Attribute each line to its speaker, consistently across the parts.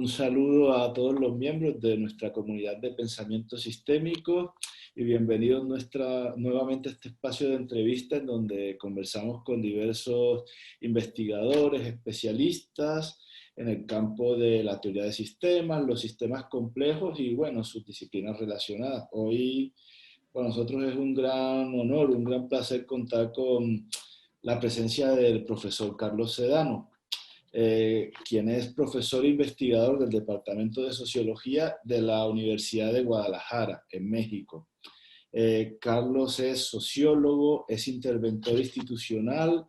Speaker 1: Un saludo a todos los miembros de nuestra comunidad de pensamiento sistémico y bienvenidos nuevamente a este espacio de entrevista en donde conversamos con diversos investigadores, especialistas en el campo de la teoría de sistemas, los sistemas complejos y, bueno, sus disciplinas relacionadas. Hoy para nosotros es un gran honor, un gran placer contar con la presencia del profesor Carlos Sedano, quien es profesor e investigador del Departamento de Sociología de la Universidad de Guadalajara, en México. Carlos es sociólogo, es interventor institucional,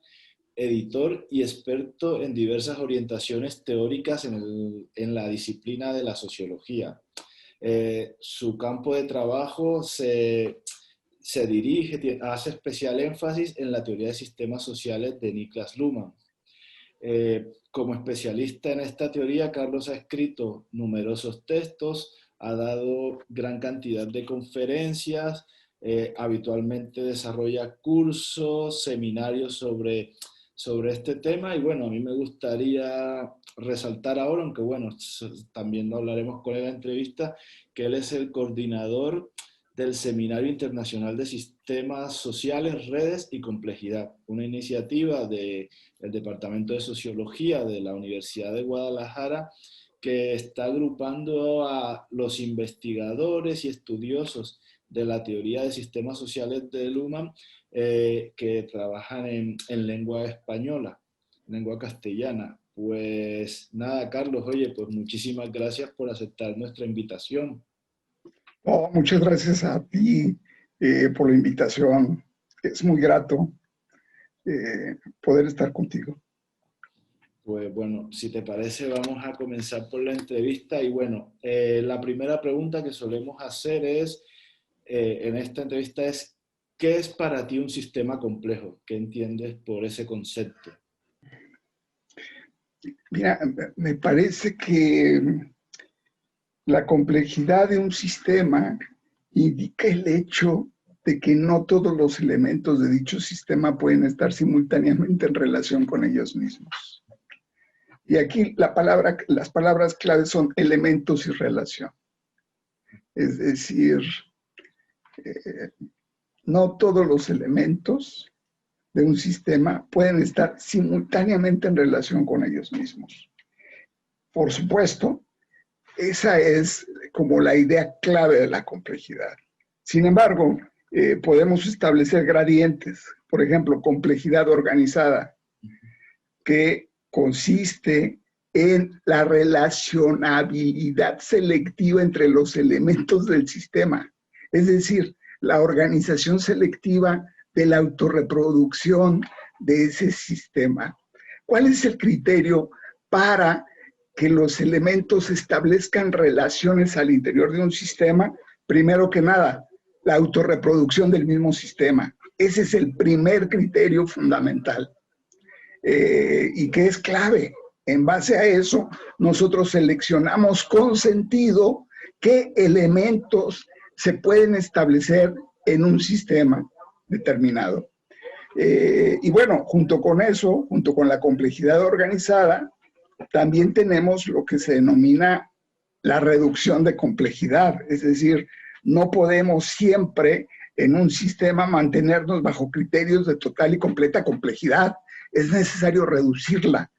Speaker 1: editor y experto en diversas orientaciones teóricas en la disciplina de la sociología. Su campo de trabajo se dirige, hace especial énfasis en la teoría de sistemas sociales de Niklas Luhmann. Como especialista en esta teoría, Carlos ha escrito numerosos textos, ha dado gran cantidad de conferencias, habitualmente desarrolla cursos, seminarios sobre este tema y bueno, a mí me gustaría resaltar ahora, aunque bueno, también lo hablaremos con él en la entrevista, que él es el coordinador del Seminario Internacional de Sistemas Sociales, Redes y Complejidad, una iniciativa del Departamento de Sociología de la Universidad de Guadalajara que está agrupando a los investigadores y estudiosos de la teoría de sistemas sociales de Luhmann que trabajan en lengua española, lengua castellana. Pues nada, Carlos, oye, pues muchísimas gracias por aceptar nuestra invitación.
Speaker 2: Oh, muchas gracias a ti por la invitación. Es muy grato poder estar contigo.
Speaker 1: Pues bueno, si te parece, vamos a comenzar por la entrevista. Y bueno, la primera pregunta que solemos hacer es, en esta entrevista es, ¿qué es para ti un sistema complejo? ¿Qué entiendes por ese concepto?
Speaker 2: Mira, me parece que la complejidad de un sistema indica el hecho de que no todos los elementos de dicho sistema pueden estar simultáneamente en relación con ellos mismos. Y aquí las palabras claves son elementos y relación. Es decir, no todos los elementos de un sistema pueden estar simultáneamente en relación con ellos mismos. Por supuesto, esa es como la idea clave de la complejidad. Sin embargo, podemos establecer gradientes. Por ejemplo, complejidad organizada, que consiste en la relacionabilidad selectiva entre los elementos del sistema. Es decir, la organización selectiva de la autorreproducción de ese sistema. ¿Cuál es el criterio para que los elementos establezcan relaciones al interior de un sistema? Primero que nada, la autorreproducción del mismo sistema. Ese es el primer criterio fundamental y que es clave. En base a eso, nosotros seleccionamos con sentido qué elementos se pueden establecer en un sistema determinado. Y bueno, junto con eso, junto con la complejidad organizada, también tenemos lo que se denomina la reducción de complejidad. Es decir, no podemos siempre en un sistema mantenernos bajo criterios de total y completa complejidad. Es necesario reducirla.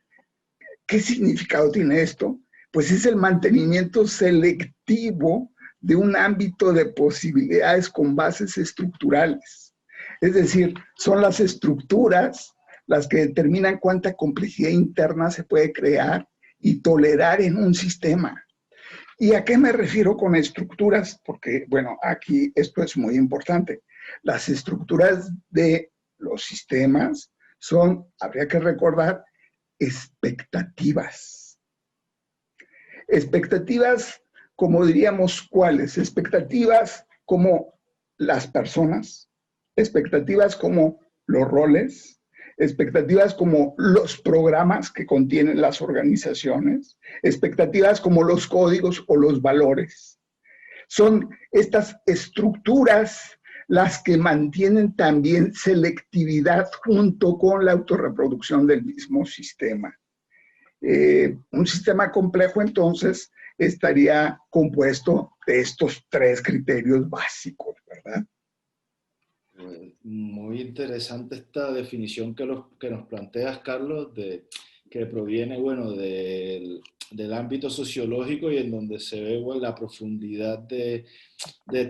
Speaker 2: ¿Qué significado tiene esto? Pues es el mantenimiento selectivo de un ámbito de posibilidades con bases estructurales. Es decir, son las estructuras las que determinan cuánta complejidad interna se puede crear y tolerar en un sistema. ¿Y a qué me refiero con estructuras? Porque, bueno, aquí esto es muy importante. Las estructuras de los sistemas son, habría que recordar, expectativas. Expectativas, como diríamos, ¿cuáles? Expectativas como las personas, expectativas como los roles, expectativas como los programas que contienen las organizaciones, expectativas como los códigos o los valores. Son estas estructuras las que mantienen también selectividad junto con la autorreproducción del mismo sistema. Un sistema complejo, entonces, estaría compuesto de estos tres criterios básicos, ¿verdad?
Speaker 1: Muy interesante esta definición que nos planteas, Carlos, que proviene, bueno, del ámbito sociológico y en donde se ve, bueno, la profundidad de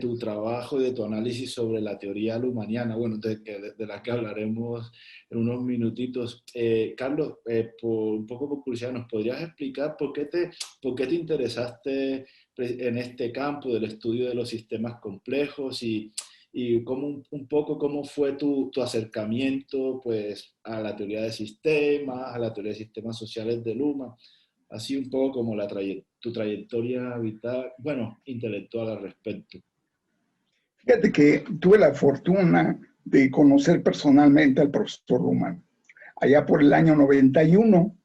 Speaker 1: tu trabajo y de tu análisis sobre la teoría lumaniana, bueno, de la que hablaremos en unos minutitos. Carlos, un poco por curiosidad, ¿nos podrías explicar por qué te interesaste en este campo del estudio de los sistemas complejos y cómo, un poco cómo fue tu acercamiento pues, a la teoría de sistemas, a la teoría de sistemas sociales de Luhmann? Así un poco como tu trayectoria vital, bueno, intelectual al respecto.
Speaker 2: Fíjate que tuve la fortuna de conocer personalmente al profesor Luhmann allá por el año 91,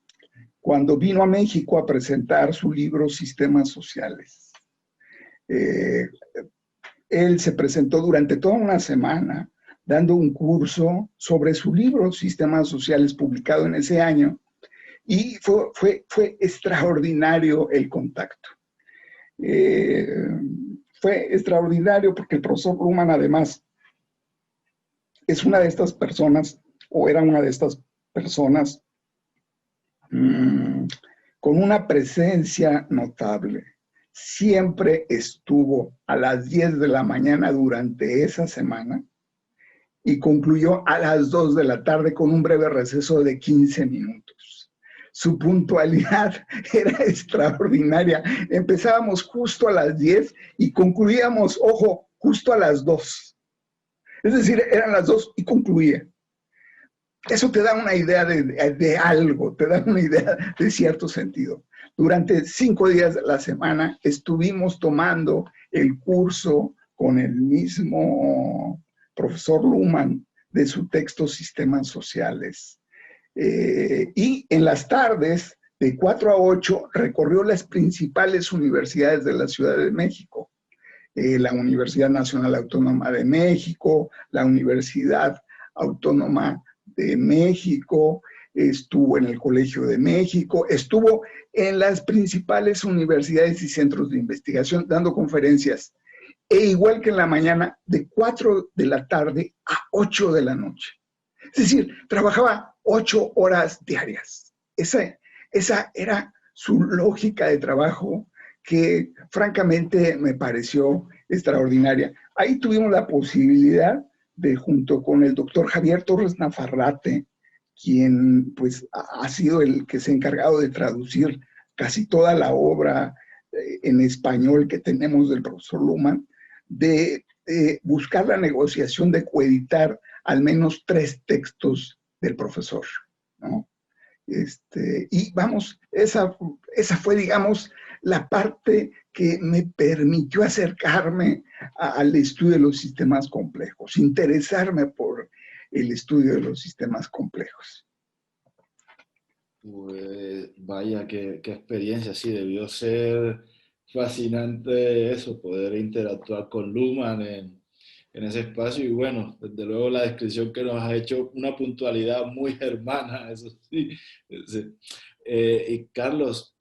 Speaker 2: cuando vino a México a presentar su libro Sistemas Sociales. Él se presentó durante toda una semana dando un curso sobre su libro Sistemas Sociales, publicado en ese año, y fue extraordinario el contacto. Fue extraordinario porque el profesor Luhmann, además, es una de estas personas, o era una de estas personas, con una presencia notable. Siempre estuvo a las 10 de la mañana durante esa semana y concluyó a las 2 de la tarde con un breve receso de 15 minutos. Su puntualidad era extraordinaria. Empezábamos justo a las 10 y concluíamos, ojo, justo a las 2. Es decir, eran las 2 y concluía. Eso te da una idea de algo, te da una idea de cierto sentido. Durante 5 días de la semana estuvimos tomando el curso con el mismo profesor Luhmann de su texto Sistemas Sociales. Y en las tardes, de 4 a 8, recorrió las principales universidades de la Ciudad de México. La Universidad Nacional Autónoma de México, la Universidad Autónoma de México, estuvo en el Colegio de México, estuvo en las principales universidades y centros de investigación dando conferencias, e igual que en la mañana, de 4 de la tarde a 8 de la noche. Es decir, trabajaba 8 horas diarias. Esa era su lógica de trabajo, que francamente me pareció extraordinaria. Ahí tuvimos la posibilidad de, junto con el doctor Javier Torres Nafarrate, quien pues ha sido el que se ha encargado de traducir casi toda la obra en español que tenemos del profesor Luhmann, de buscar la negociación de coeditar al menos 3 textos del profesor, ¿no? Y vamos, esa fue, digamos, la parte que me permitió acercarme al estudio de los sistemas complejos, interesarme por el estudio de los sistemas complejos.
Speaker 1: Pues vaya, qué experiencia, sí, debió ser fascinante eso, poder interactuar con Luhmann en ese espacio y bueno, desde luego la descripción que nos has hecho, una puntualidad muy germana, eso sí. Sí. Y Carlos,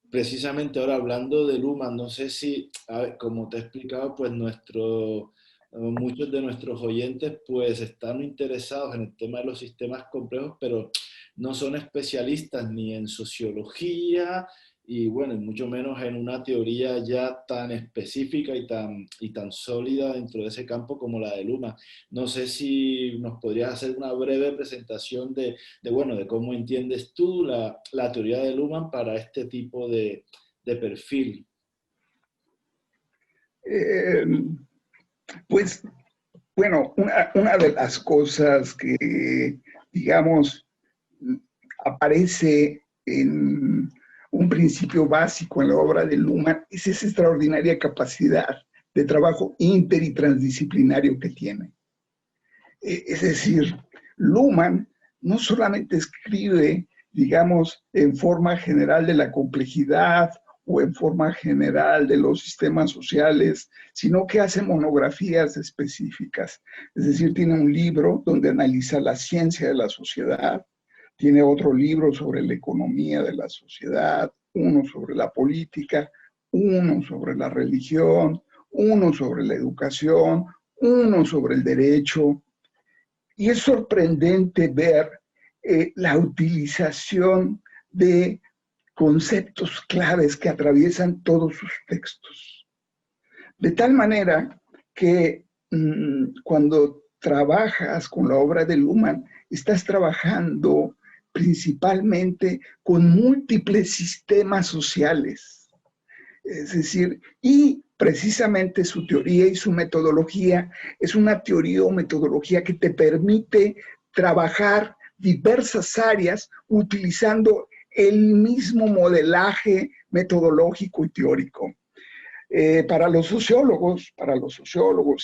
Speaker 1: precisamente ahora hablando de Luhmann, no sé si, a ver, como te he explicado, pues muchos de nuestros oyentes pues están interesados en el tema de los sistemas complejos, pero no son especialistas ni en sociología y bueno, mucho menos en una teoría ya tan específica y tan sólida dentro de ese campo como la de Luhmann. No sé si nos podrías hacer una breve presentación bueno, de cómo entiendes tú la teoría de Luhmann para este tipo de perfil.
Speaker 2: Pues, bueno, una de las cosas que, digamos, aparece en un principio básico en la obra de Luhmann es esa extraordinaria capacidad de trabajo inter y transdisciplinario que tiene. Es decir, Luhmann no solamente escribe, digamos, en forma general de la complejidad o en forma general de los sistemas sociales, sino que hace monografías específicas. Es decir, tiene un libro donde analiza la ciencia de la sociedad, Tiene otro libro sobre la economía de la sociedad, uno sobre la política, uno sobre la religión, uno sobre la educación, uno sobre el derecho. Y es sorprendente ver la utilización de conceptos claves que atraviesan todos sus textos. De tal manera que cuando trabajas con la obra de Luhmann, estás trabajando principalmente con múltiples sistemas sociales. Es decir, y precisamente su teoría y su metodología es una teoría o metodología que te permite trabajar diversas áreas utilizando el mismo modelaje metodológico y teórico. Para los sociólogos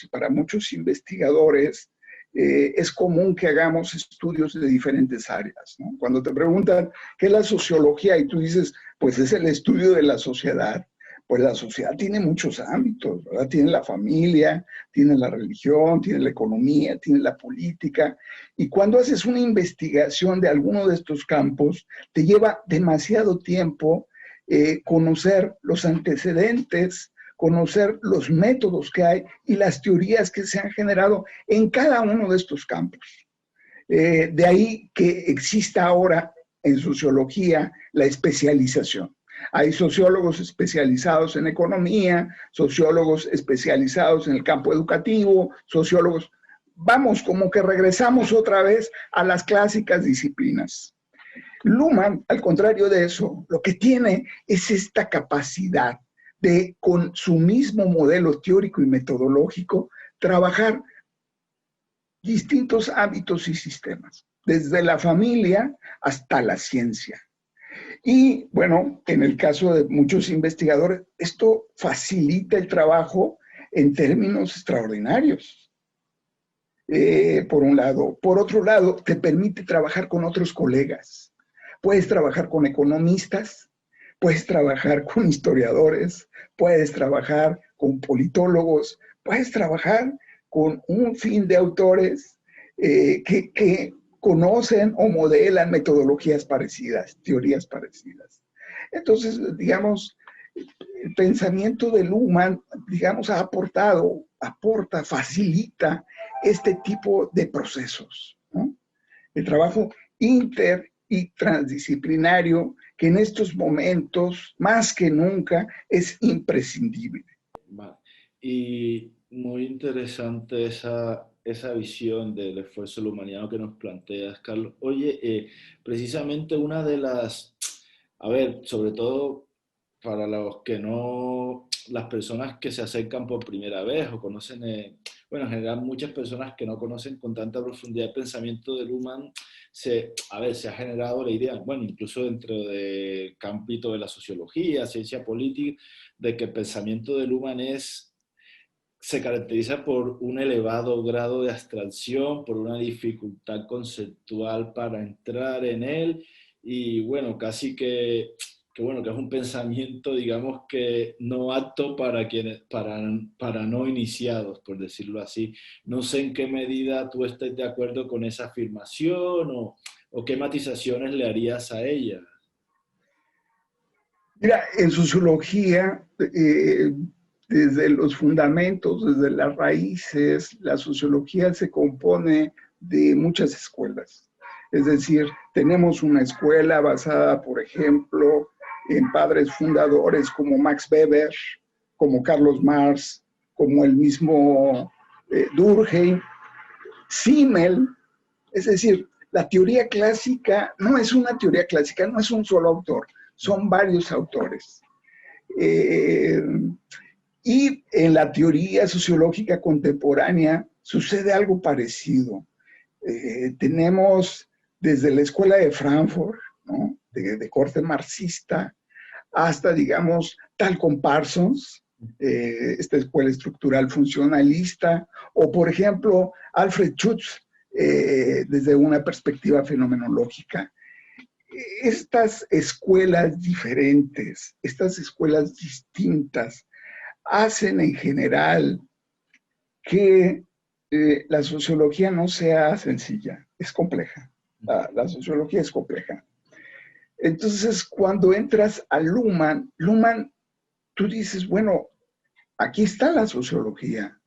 Speaker 2: y para muchos investigadores, es común que hagamos estudios de diferentes áreas, ¿no? Cuando te preguntan qué es la sociología y tú dices, pues es el estudio de la sociedad, pues la sociedad tiene muchos ámbitos, ¿verdad? Tiene la familia, tiene la religión, tiene la economía, tiene la política. Y cuando haces una investigación de alguno de estos campos, te lleva demasiado tiempo conocer los antecedentes, conocer los métodos que hay y las teorías que se han generado en cada uno de estos campos. De ahí que exista ahora en sociología la especialización. Hay sociólogos especializados en economía, sociólogos especializados en el campo educativo, sociólogos... Vamos, como que regresamos otra vez a las clásicas disciplinas. Luhmann, al contrario de eso, lo que tiene es esta capacidad de, con su mismo modelo teórico y metodológico, trabajar distintos ámbitos y sistemas, desde la familia hasta la ciencia. Y bueno, en el caso de muchos investigadores, esto facilita el trabajo en términos extraordinarios. Por un lado. Por otro lado, te permite trabajar con otros colegas. Puedes trabajar con economistas, puedes trabajar con historiadores, puedes trabajar con politólogos, puedes trabajar con un fin de autores que conocen o modelan metodologías parecidas, teorías parecidas. Entonces, digamos, el pensamiento de Luhmann, digamos, aporta, facilita este tipo de procesos, ¿no? El trabajo inter y transdisciplinario que en estos momentos, más que nunca, es imprescindible.
Speaker 1: Vale. Y muy interesante esa visión del esfuerzo humaniano que nos planteas, Carlos. Oye, precisamente una de las, a ver, sobre todo para los que no, las personas que se acercan por primera vez o conocen, bueno, en general muchas personas que no conocen con tanta profundidad el pensamiento de Luhmann, se ha generado la idea, bueno, incluso dentro del ámbito de la sociología, ciencia política, de que el pensamiento de Luhmann se caracteriza por un elevado grado de abstracción, por una dificultad conceptual para entrar en él y bueno, casi que es un pensamiento, digamos, que no apto para no iniciados, por decirlo así. No sé en qué medida tú estés de acuerdo con esa afirmación o qué matizaciones le harías a ella.
Speaker 2: Mira, en sociología, desde los fundamentos, desde las raíces, la sociología se compone de muchas escuelas. Es decir, tenemos una escuela basada, por ejemplo, en padres fundadores como Max Weber, como Carlos Marx, como el mismo Durkheim, Simmel. Es decir, la teoría clásica no es una teoría clásica, no es un solo autor, son varios autores. Y en la teoría sociológica contemporánea sucede algo parecido. Tenemos desde la escuela de Frankfurt, ¿no? de corte marxista, hasta, digamos, Talcott Parsons, esta escuela estructural funcionalista, o por ejemplo, Alfred Schutz, desde una perspectiva fenomenológica. Estas escuelas diferentes, estas escuelas distintas, hacen en general que la sociología no sea sencilla, es compleja. La sociología es compleja. Entonces, cuando entras a Luhmann, tú dices, bueno, aquí está la sociología.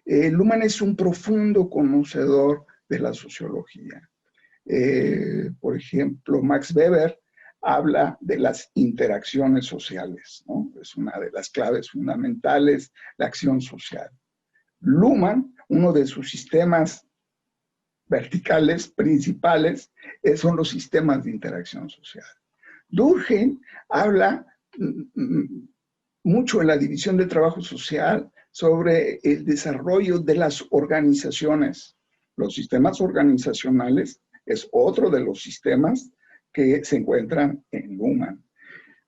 Speaker 2: Luhmann es un profundo conocedor de la sociología. Por ejemplo, Max Weber habla de las interacciones sociales, ¿no? Es una de las claves fundamentales, la acción social. Luhmann, uno de sus sistemas verticales principales, son los sistemas de interacción social. Durkheim habla mucho en la división de trabajo social sobre el desarrollo de las organizaciones. Los sistemas organizacionales es otro de los sistemas que se encuentran en Luhmann.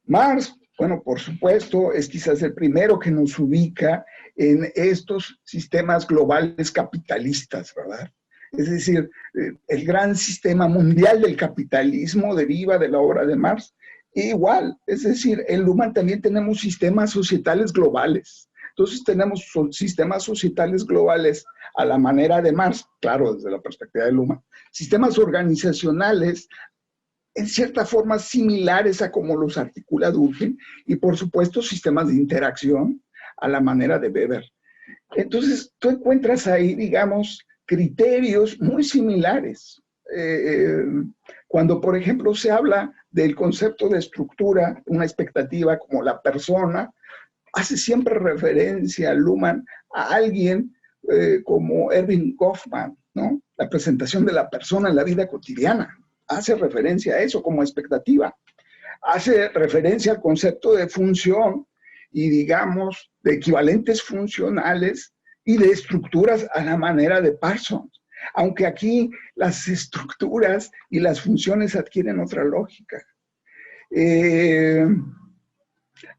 Speaker 2: Marx, bueno, por supuesto, es quizás el primero que nos ubica en estos sistemas globales capitalistas, ¿verdad? Es decir, el gran sistema mundial del capitalismo deriva de la obra de Marx. E igual, es decir, en Luhmann también tenemos sistemas societales globales. Entonces tenemos sistemas societales globales a la manera de Marx, claro, desde la perspectiva de Luhmann. Sistemas organizacionales, en cierta forma similares a como los articula Durkheim, y por supuesto sistemas de interacción a la manera de Weber. Entonces tú encuentras ahí, digamos, criterios muy similares. Cuando, por ejemplo, se habla del concepto de estructura, una expectativa como la persona, hace siempre referencia a Luhmann a alguien como Erving Goffman, ¿no? La presentación de la persona en la vida cotidiana. Hace referencia a eso como expectativa. Hace referencia al concepto de función y, digamos, de equivalentes funcionales y de estructuras a la manera de Parsons. Aunque aquí las estructuras y las funciones adquieren otra lógica.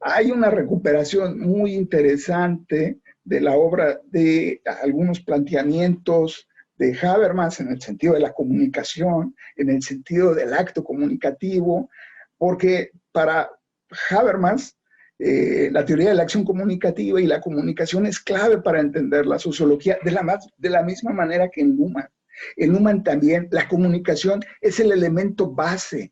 Speaker 2: Hay una recuperación muy interesante de la obra de algunos planteamientos de Habermas en el sentido de la comunicación, en el sentido del acto comunicativo, porque para Habermas la teoría de la acción comunicativa y la comunicación es clave para entender la sociología de la misma manera que en Luhmann. En Luhmann también la comunicación es el elemento base.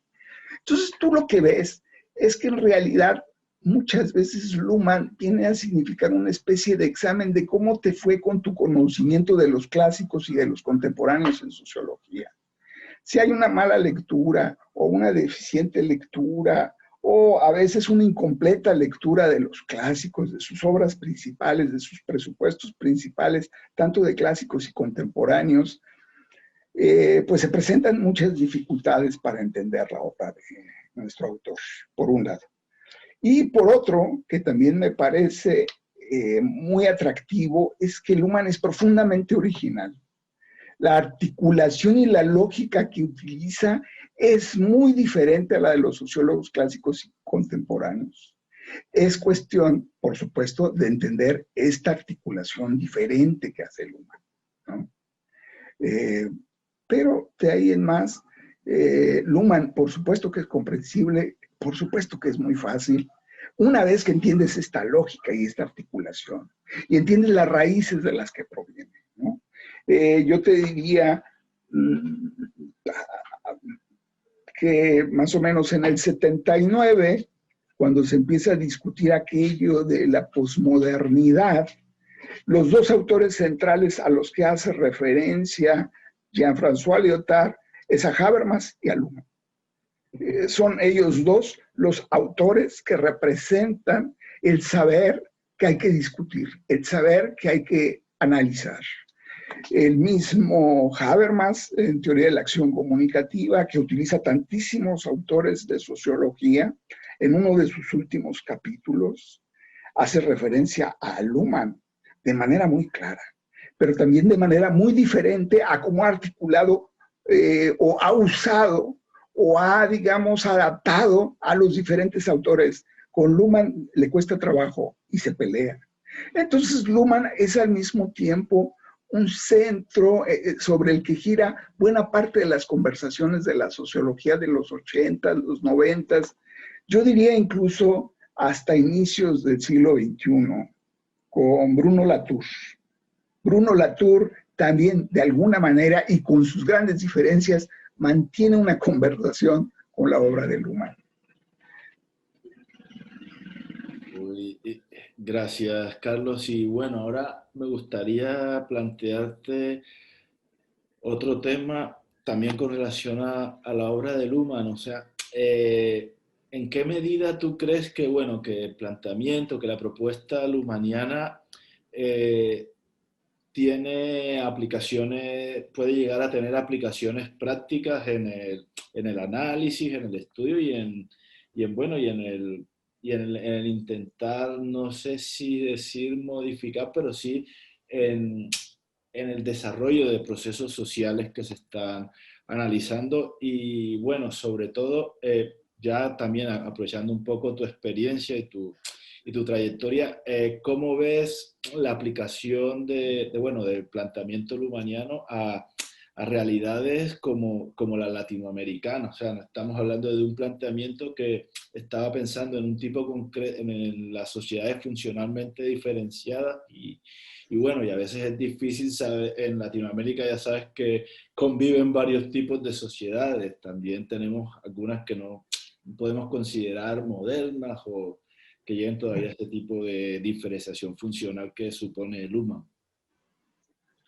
Speaker 2: Entonces tú lo que ves es que en realidad muchas veces Luhmann viene a significar una especie de examen de cómo te fue con tu conocimiento de los clásicos y de los contemporáneos en sociología. Si hay una mala lectura o una deficiente lectura o a veces una incompleta lectura de los clásicos, de sus obras principales, de sus presupuestos principales, tanto de clásicos y contemporáneos, pues se presentan muchas dificultades para entender la obra de nuestro autor, por un lado. Y por otro, que también me parece muy atractivo, es que Luhmann es profundamente original. La articulación y la lógica que utiliza es muy diferente a la de los sociólogos clásicos y contemporáneos. Es cuestión, por supuesto, de entender esta articulación diferente que hace Luhmann, ¿no? Pero de ahí en más, Luhmann, por supuesto que es comprensible, por supuesto que es muy fácil. Una vez que entiendes esta lógica y esta articulación, y entiendes las raíces de las que proviene, ¿no? Yo te diría que más o menos en el 79, cuando se empieza a discutir aquello de la posmodernidad, los dos autores centrales a los que hace referencia Jean-François Lyotard es a Habermas y a Luhmann. Son ellos dos los autores que representan el saber que hay que discutir, el saber que hay que analizar. El mismo Habermas, en teoría de la acción comunicativa, que utiliza tantísimos autores de sociología, en uno de sus últimos capítulos, hace referencia a Luhmann de manera muy clara, pero también de manera muy diferente a cómo ha articulado o ha usado o ha, digamos, adaptado a los diferentes autores. Con Luhmann le cuesta trabajo y se pelea. Entonces Luhmann es al mismo tiempo un centro sobre el que gira buena parte de las conversaciones de la sociología de los 80, los 90, yo diría incluso hasta inicios del siglo XXI, con Bruno Latour. Bruno Latour también, de alguna manera, y con sus grandes diferencias, mantiene una conversación con la obra de Luhmann.
Speaker 1: Gracias, Carlos. Y bueno, ahora me gustaría plantearte otro tema también con relación a la obra de Luhmann. O sea, ¿en qué medida tú crees que, bueno, que el planteamiento, que la propuesta luhmanniana eh, tiene aplicaciones, puede llegar a tener aplicaciones prácticas en el análisis, en el estudio bueno, en el intentar, no sé si decir modificar, pero sí en, en el desarrollo de procesos sociales que se están analizando y bueno, sobre todo, ya también aprovechando un poco tu experiencia y tu trayectoria, ¿cómo ves la aplicación bueno, del planteamiento luhmanniano a realidades como la latinoamericana? O sea, no estamos hablando de un planteamiento que estaba pensando en un tipo concreto, en las sociedades funcionalmente diferenciadas y bueno, y a veces es difícil saber, en Latinoamérica ya sabes que conviven varios tipos de sociedades, también tenemos algunas que no podemos considerar modernas o que lleguen todavía a este tipo de diferenciación funcional que supone Luhmann.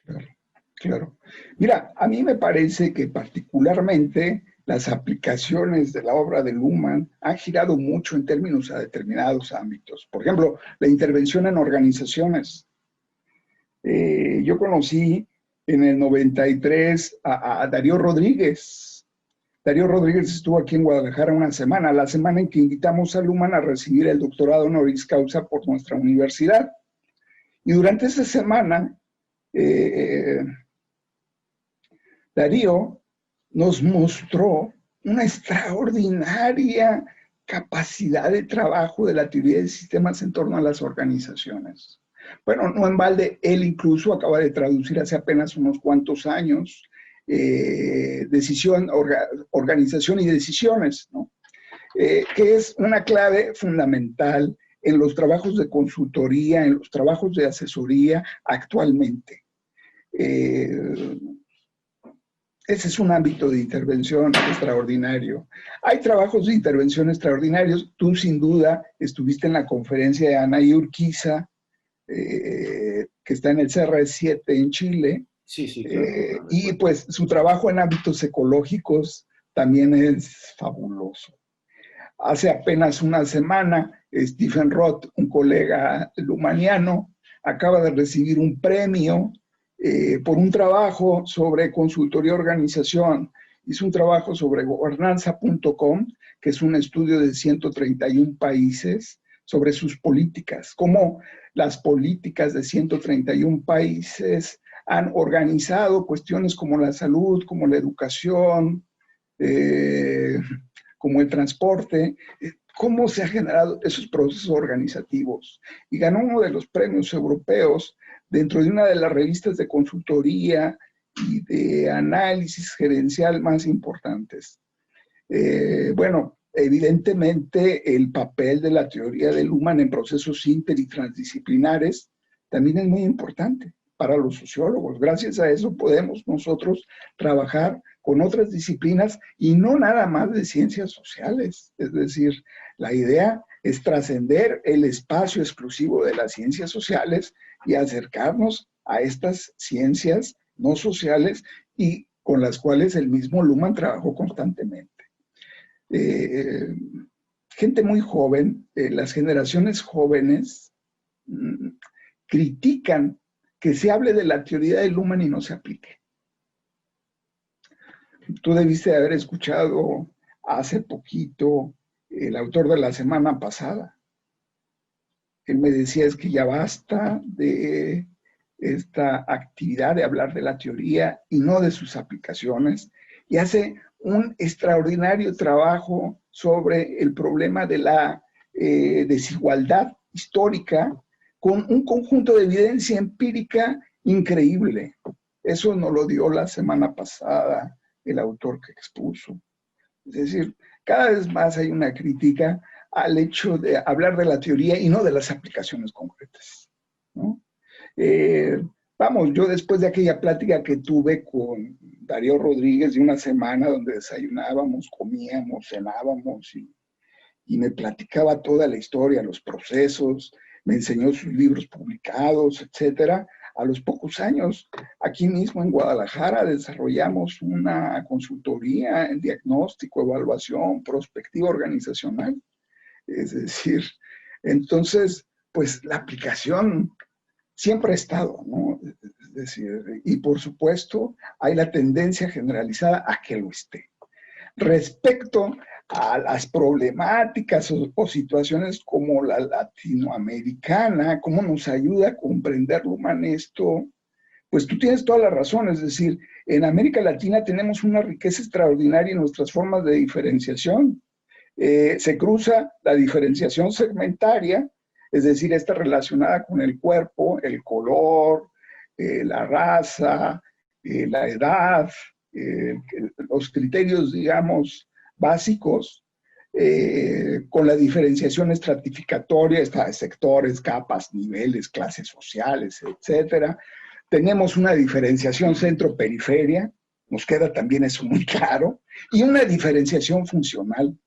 Speaker 2: Claro, claro. Mira, a mí me parece que particularmente las aplicaciones de la obra de Luhmann han girado mucho en términos a determinados ámbitos. Por ejemplo, la intervención en organizaciones. Yo conocí en el 93 a Darío Rodríguez. Darío Rodríguez estuvo aquí en Guadalajara una semana, la semana en que invitamos a Luhmann a recibir el doctorado honoris causa por nuestra universidad. Y durante esa semana, Darío nos mostró una extraordinaria capacidad de trabajo de la teoría de sistemas en torno a las organizaciones. Bueno, no en balde, él incluso acaba de traducir hace apenas unos cuantos años Organización y Decisiones, ¿no? Que es una clave fundamental en los trabajos de consultoría, en los trabajos de asesoría actualmente. Ese es un ámbito de intervención extraordinario. Hay trabajos de intervención extraordinarios. Tú, sin duda, estuviste en la conferencia de Anaí Urquiza, que está en el CR7 en Chile.
Speaker 1: Sí, sí, claro.
Speaker 2: Y pues su trabajo en ámbitos ecológicos también es fabuloso. Hace apenas una semana, Stephen Roth, un colega luhmanniano, acaba de recibir un premio por un trabajo sobre consultoría organización. Hizo un trabajo sobre gobernanza.com, que es un estudio de 131 países sobre sus políticas, cómo las políticas de 131 países han organizado cuestiones como la salud, como la educación, como el transporte, cómo se han generado esos procesos organizativos. Y ganó uno de los premios europeos dentro de una de las revistas de consultoría y de análisis gerencial más importantes. Bueno, evidentemente el papel de la teoría del Luhmann en procesos inter y transdisciplinares también es muy importante para los sociólogos. Gracias a eso podemos nosotros trabajar con otras disciplinas y no nada más de ciencias sociales. Es decir, la idea es trascender el espacio exclusivo de las ciencias sociales y acercarnos a estas ciencias no sociales y con las cuales el mismo Luhmann trabajó constantemente. Gente muy joven, las generaciones jóvenes critican que se hable de la teoría de Luhmann y no se aplique. Tú debiste haber escuchado hace poquito el autor de la semana pasada. Él me decía es que ya basta de esta actividad de hablar de la teoría y no de sus aplicaciones, y hace un extraordinario trabajo sobre el problema de la desigualdad histórica con un conjunto de evidencia empírica increíble. Eso nos lo dio la semana pasada el autor que expuso. Es decir, cada vez más hay una crítica al hecho de hablar de la teoría y no de las aplicaciones concretas, ¿no? vamos, yo después de aquella plática que tuve con Darío Rodríguez de una semana donde desayunábamos, comíamos, cenábamos y me platicaba toda la historia, los procesos, me enseñó sus libros publicados, etcétera. A los pocos años, aquí mismo en Guadalajara, desarrollamos una consultoría en diagnóstico, evaluación, prospectiva organizacional. Es decir, entonces, pues la aplicación siempre ha estado, ¿no? Es decir, y por supuesto, hay la tendencia generalizada a que lo esté. Respecto a las problemáticas o situaciones como la latinoamericana, cómo nos ayuda a comprender lo humanesto, pues tú tienes toda la razón, es decir, en América Latina tenemos una riqueza extraordinaria en nuestras formas de diferenciación. Se cruza la diferenciación segmentaria, es decir, está relacionada con el cuerpo, el color, la raza, la edad, los criterios, digamos, básicos, con la diferenciación estratificatoria, está de sectores, capas, niveles, clases sociales, etcétera. Tenemos una diferenciación centro-periferia, nos queda también eso muy claro, y una diferenciación funcional.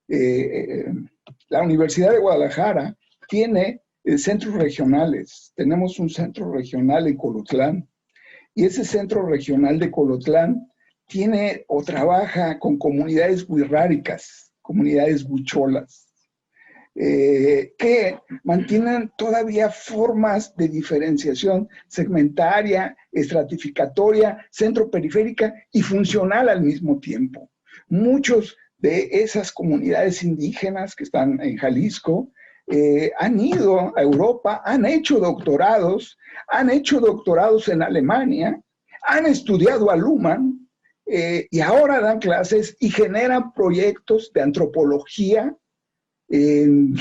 Speaker 2: La Universidad de Guadalajara tiene centros regionales. Tenemos un centro regional en Colotlán, y ese centro regional de Colotlán tiene o trabaja con comunidades wixárikas, comunidades huicholas, que mantienen todavía formas de diferenciación segmentaria, estratificatoria, centro-periférica y funcional al mismo tiempo. Muchos de esas comunidades indígenas que están en Jalisco han ido a Europa, han hecho doctorados en Alemania, han estudiado a Luhmann y ahora dan clases y generan proyectos de antropología en,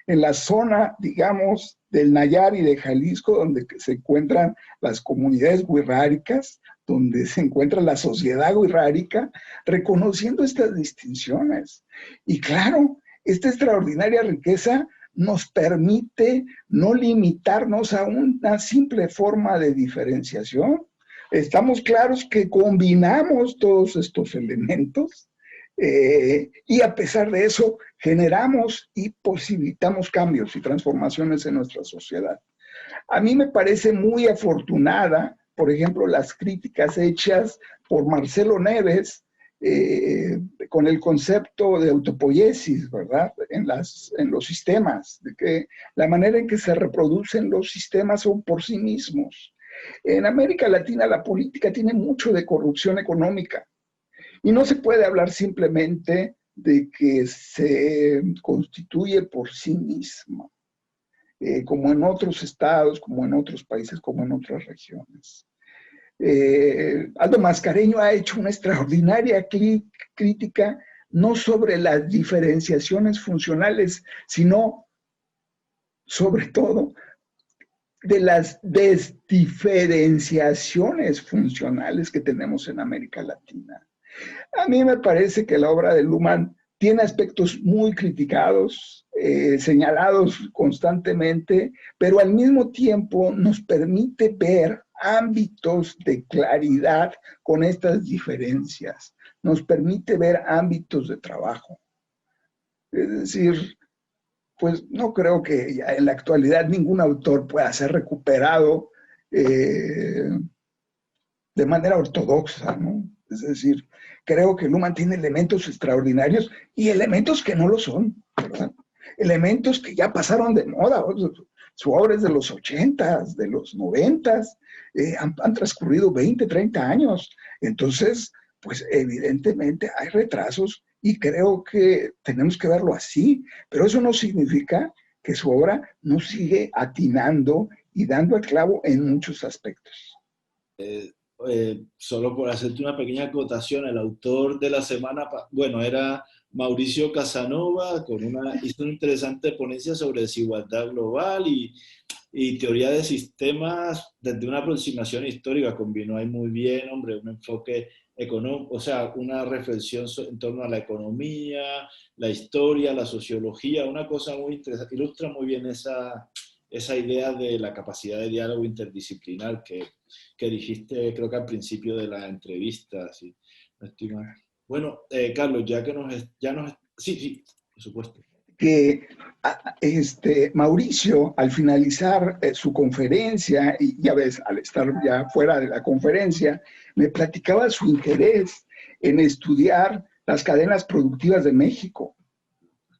Speaker 2: en la zona, digamos, del Nayar y de Jalisco, donde se encuentran las comunidades wixárikas, donde se encuentra la sociedad wixárika, reconociendo estas distinciones. Y claro, esta extraordinaria riqueza nos permite no limitarnos a una simple forma de diferenciación. Estamos claros que combinamos todos estos elementos y a pesar de eso generamos y posibilitamos cambios y transformaciones en nuestra sociedad. A mí me parece muy afortunada, por ejemplo, las críticas hechas por Marcelo Neves con el concepto de autopoiesis, ¿verdad? En los sistemas, de que la manera en que se reproducen los sistemas son por sí mismos. En América Latina la política tiene mucho de corrupción económica y no se puede hablar simplemente de que se constituye por sí misma, como en otros estados, como en otros países, como en otras regiones. Aldo Mascareño ha hecho una extraordinaria crítica no sobre las diferenciaciones funcionales, sino sobre todo de las desdiferenciaciones funcionales que tenemos en América Latina. A mí me parece que la obra de Luhmann tiene aspectos muy criticados, señalados constantemente, pero al mismo tiempo nos permite ver ámbitos de claridad con estas diferencias, nos permite ver ámbitos de trabajo. Es decir, pues no creo que ya en la actualidad ningún autor pueda ser recuperado de manera ortodoxa, ¿no? Es decir, creo que Luhmann tiene elementos extraordinarios y elementos que no lo son, ¿verdad? Elementos que ya pasaron de moda. Su obra es de los 80s, de los 90s, han transcurrido 20, 30 años. Entonces, pues evidentemente hay retrasos y creo que tenemos que verlo así, pero eso no significa que su obra no sigue atinando y dando el clavo en muchos aspectos.
Speaker 1: Solo por hacerte una pequeña acotación, el autor de la semana, bueno, era Mauricio Casanova, hizo una interesante ponencia sobre desigualdad global y teoría de sistemas desde una aproximación histórica. Combinó ahí muy bien, hombre, un enfoque económico, o sea, una reflexión en torno a la economía, la historia, la sociología, una cosa muy interesante, ilustra muy bien esa idea de la capacidad de diálogo interdisciplinar que dijiste, creo que al principio de la entrevista, si no estoy mal. Bueno, Carlos, sí, sí, por supuesto.
Speaker 2: Que Mauricio, al finalizar su conferencia, y ya ves, al estar ya fuera de la conferencia, me platicaba su interés en estudiar las cadenas productivas de México.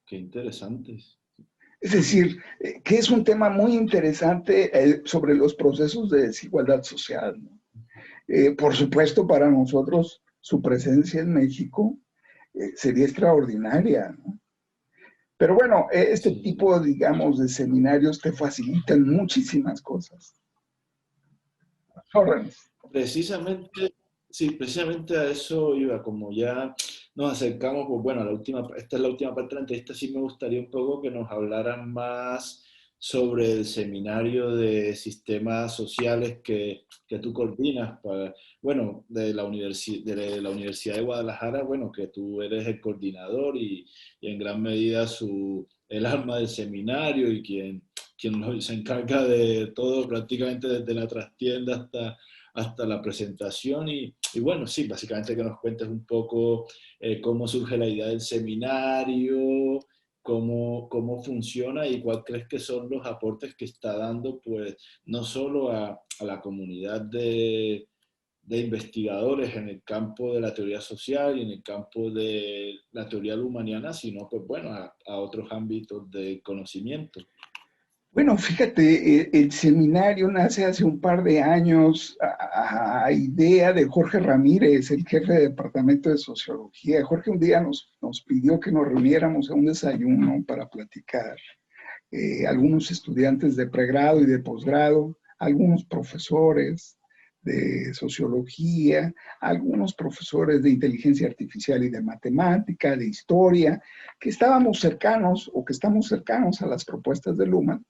Speaker 1: Qué interesantes.
Speaker 2: Es decir, que es un tema muy interesante sobre los procesos de desigualdad social, ¿no? Por supuesto, para nosotros, su presencia en México sería extraordinaria, ¿no? Pero bueno, este
Speaker 1: Sí,
Speaker 2: tipo, digamos, de seminarios te facilitan muchísimas cosas. Órdenes.
Speaker 1: precisamente, sí, precisamente a eso iba, como ya nos acercamos, pues bueno, esta es la última parte de la entrevista, sí me gustaría un poco que nos hablaran más sobre el seminario de sistemas sociales que tú coordinas, bueno, de la Universidad de Guadalajara, bueno, que tú eres el coordinador y en gran medida el alma del seminario y quien se encarga de todo prácticamente desde la trastienda hasta la presentación y bueno, sí, básicamente que nos cuentes un poco cómo surge la idea del seminario, cómo funciona y cuál crees que son los aportes que está dando, pues, no solo a la comunidad de investigadores en el campo de la teoría social y en el campo de la teoría lumaniana, sino, pues, bueno, a otros ámbitos de conocimiento.
Speaker 2: Bueno, fíjate, el seminario nace hace un par de años a idea de Jorge Ramírez, el jefe de departamento de sociología. Jorge un día nos pidió que nos reuniéramos a un desayuno para platicar. Algunos estudiantes de pregrado y de posgrado, algunos profesores de sociología, algunos profesores de inteligencia artificial y de matemática, de historia, que estábamos cercanos o que estamos cercanos a las propuestas de Luhmann.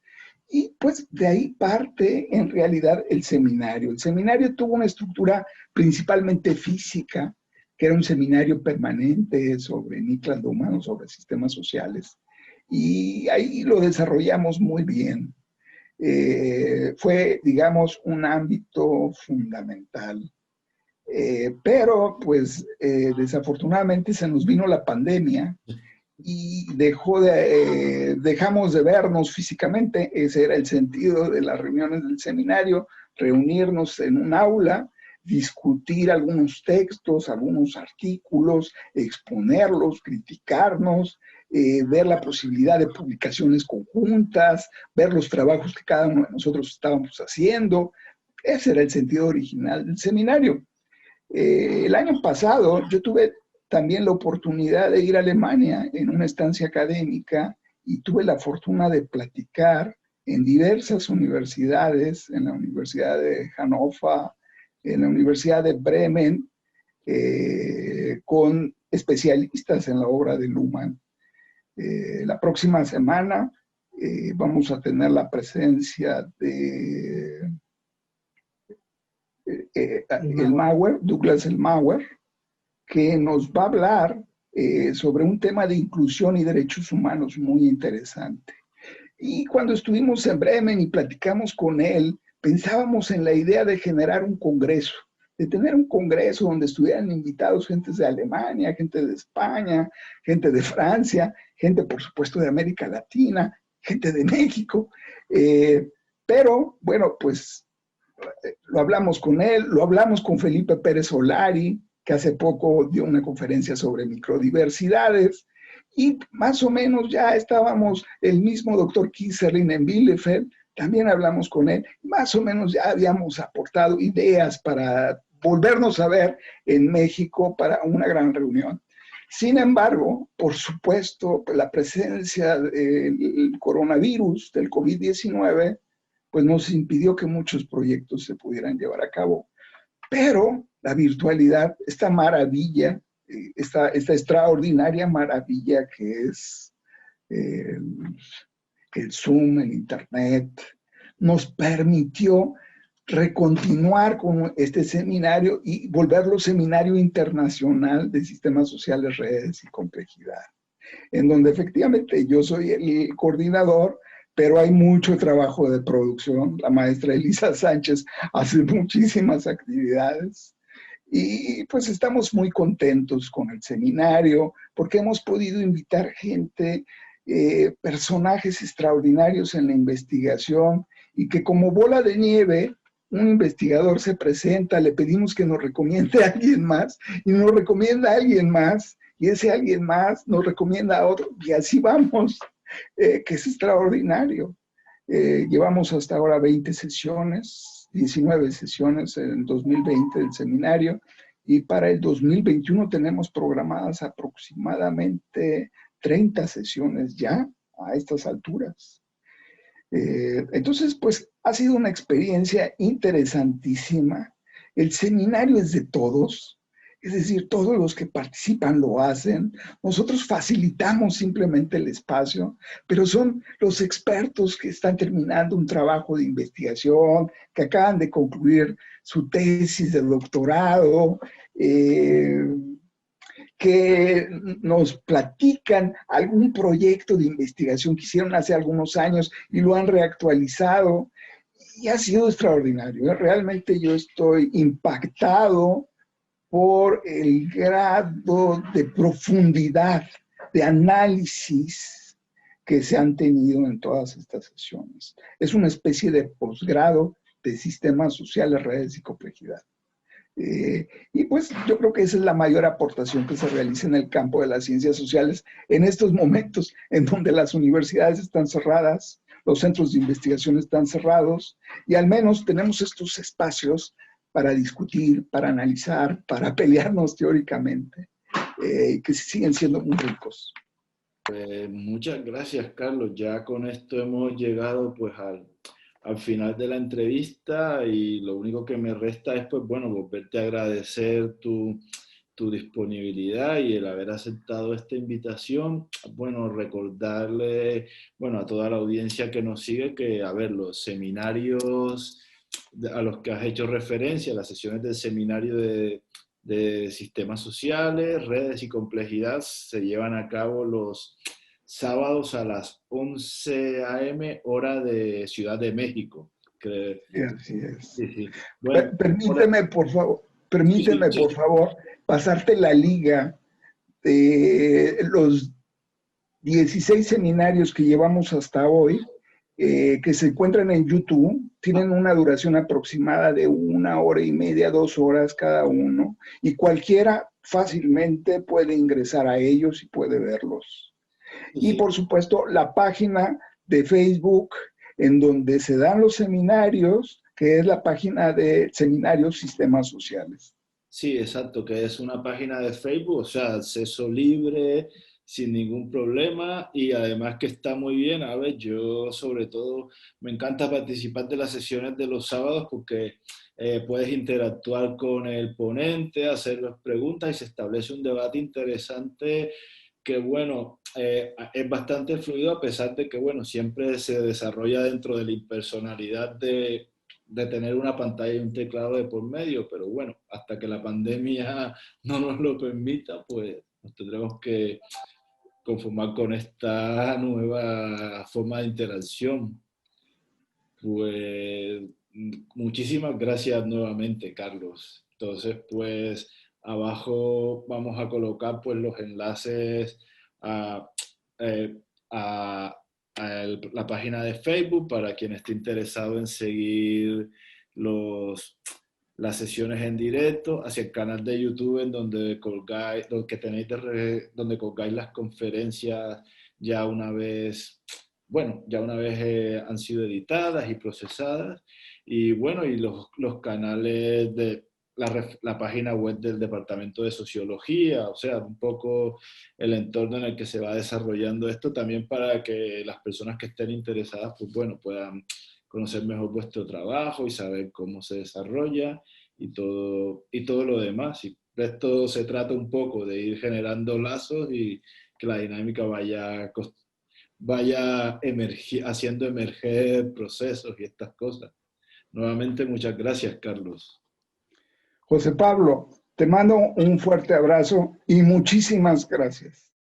Speaker 2: Y pues de ahí parte en realidad el seminario. El seminario tuvo una estructura principalmente física, que era un seminario permanente sobre Niklas Luhmann, sobre sistemas sociales. Y ahí lo desarrollamos muy bien. Fue, digamos, un ámbito fundamental. Pero pues desafortunadamente se nos vino la pandemia y dejamos de vernos físicamente. Ese era el sentido de las reuniones del seminario, reunirnos en un aula, discutir algunos textos, algunos artículos, exponerlos, criticarnos, ver la posibilidad de publicaciones conjuntas, ver los trabajos que cada uno de nosotros estábamos haciendo. Ese era el sentido original del seminario. El año pasado yo tuve también la oportunidad de ir a Alemania en una estancia académica y tuve la fortuna de platicar en diversas universidades, en la Universidad de Hannover, en la Universidad de Bremen, con especialistas en la obra de Luhmann. La próxima semana vamos a tener la presencia de Douglas Elmauer, que nos va a hablar sobre un tema de inclusión y derechos humanos muy interesante. Y cuando estuvimos en Bremen y platicamos con él, pensábamos en la idea de generar un congreso, de tener un congreso donde estuvieran invitados gentes de Alemania, gente de España, gente de Francia, gente, por supuesto, de América Latina, gente de México. Pero, bueno, pues lo hablamos con él, lo hablamos con Felipe Pérez Solari, que hace poco dio una conferencia sobre microdiversidades, y más o menos ya estábamos, el mismo doctor Kisserlin en Bielefeld, también hablamos con él, más o menos ya habíamos aportado ideas para volvernos a ver en México para una gran reunión. Sin embargo, por supuesto, la presencia del coronavirus, del COVID-19, pues nos impidió que muchos proyectos se pudieran llevar a cabo. Pero la virtualidad, esta maravilla, esta extraordinaria maravilla que es el Zoom, el Internet, nos permitió recontinuar con este seminario y volverlo seminario internacional de sistemas sociales, redes y complejidad, en donde efectivamente yo soy el coordinador, pero hay mucho trabajo de producción. La maestra Elisa Sánchez hace muchísimas actividades y pues estamos muy contentos con el seminario porque hemos podido invitar gente, personajes extraordinarios en la investigación y que como bola de nieve, un investigador se presenta, le pedimos que nos recomiende a alguien más y nos recomienda a alguien más y ese alguien más nos recomienda a otro y así vamos, que es extraordinario. Llevamos hasta ahora 20 sesiones, 19 sesiones en 2020 del seminario y para el 2021 tenemos programadas aproximadamente 30 sesiones ya a estas alturas. Entonces, pues ha sido una experiencia interesantísima. El seminario es de todos, es decir, todos los que participan lo hacen. Nosotros facilitamos simplemente el espacio, pero son los expertos que están terminando un trabajo de investigación, que acaban de concluir su tesis de doctorado, que nos platican algún proyecto de investigación que hicieron hace algunos años y lo han reactualizado. Y ha sido extraordinario. Realmente yo estoy impactado por el grado de profundidad, de análisis que se han tenido en todas estas sesiones. Es una especie de posgrado de sistemas sociales, redes y complejidad. Y pues yo creo que esa es la mayor aportación que se realiza en el campo de las ciencias sociales en estos momentos en donde las universidades están cerradas, los centros de investigación están cerrados y al menos tenemos estos espacios para discutir, para analizar, para pelearnos teóricamente, que siguen siendo muy ricos.
Speaker 1: Muchas gracias, Carlos. Ya con esto hemos llegado pues al final de la entrevista y lo único que me resta es, pues bueno, volverte a agradecer tu disponibilidad y el haber aceptado esta invitación. Bueno, recordarle, bueno, a toda la audiencia que nos sigue que, a ver, los seminarios a los que has hecho referencia, las sesiones del seminario de sistemas sociales, redes y complejidad, se llevan a cabo los sábados a las 11 a.m. hora de Ciudad de México. Que,
Speaker 2: Sí, así es.
Speaker 1: sí, sí. Bueno,
Speaker 2: Permíteme, por favor,
Speaker 1: sí, sí, sí.
Speaker 2: pasarte la liga de los 16 seminarios que llevamos hasta hoy, que se encuentran en YouTube, tienen una duración aproximada de 1 hora y media, 2 horas cada uno, y cualquiera fácilmente puede ingresar a ellos y puede verlos.
Speaker 1: Sí,
Speaker 2: Y
Speaker 1: sí.
Speaker 2: por supuesto, la página de Facebook en donde se dan los seminarios, que es la página de Seminarios Sistemas Sociales.
Speaker 1: Sí, exacto, que es una página de Facebook, o sea, acceso libre, sin ningún problema y además que está muy bien. A ver, yo sobre todo me encanta participar de las sesiones de los sábados porque puedes interactuar con el ponente, hacer las preguntas y se establece un debate interesante que, bueno, es bastante fluido a pesar de que, bueno, siempre se desarrolla dentro de la impersonalidad de tener una pantalla y un teclado de por medio, pero bueno, hasta que la pandemia no nos lo permita, pues nos tendremos que conformar con esta nueva forma de interacción. Pues muchísimas gracias nuevamente, Carlos. Entonces, pues abajo vamos a colocar pues los enlaces a, eh, a la página de Facebook para quien esté interesado en seguir las sesiones en directo, hacia el canal de YouTube en donde colgáis, donde colgáis las conferencias ya una vez, bueno, ya una vez han sido editadas y procesadas, y bueno, y los canales de la página web del Departamento de Sociología, o sea, un poco el entorno en el que se va desarrollando esto también para que las personas que estén interesadas, pues bueno, puedan conocer mejor vuestro trabajo y saber cómo se desarrolla y todo lo demás. Y de esto se trata un poco, de ir generando lazos y que la dinámica vaya haciendo emerger procesos y estas cosas. Nuevamente, muchas gracias, Carlos.
Speaker 2: José Pablo, te mando un fuerte abrazo y muchísimas gracias.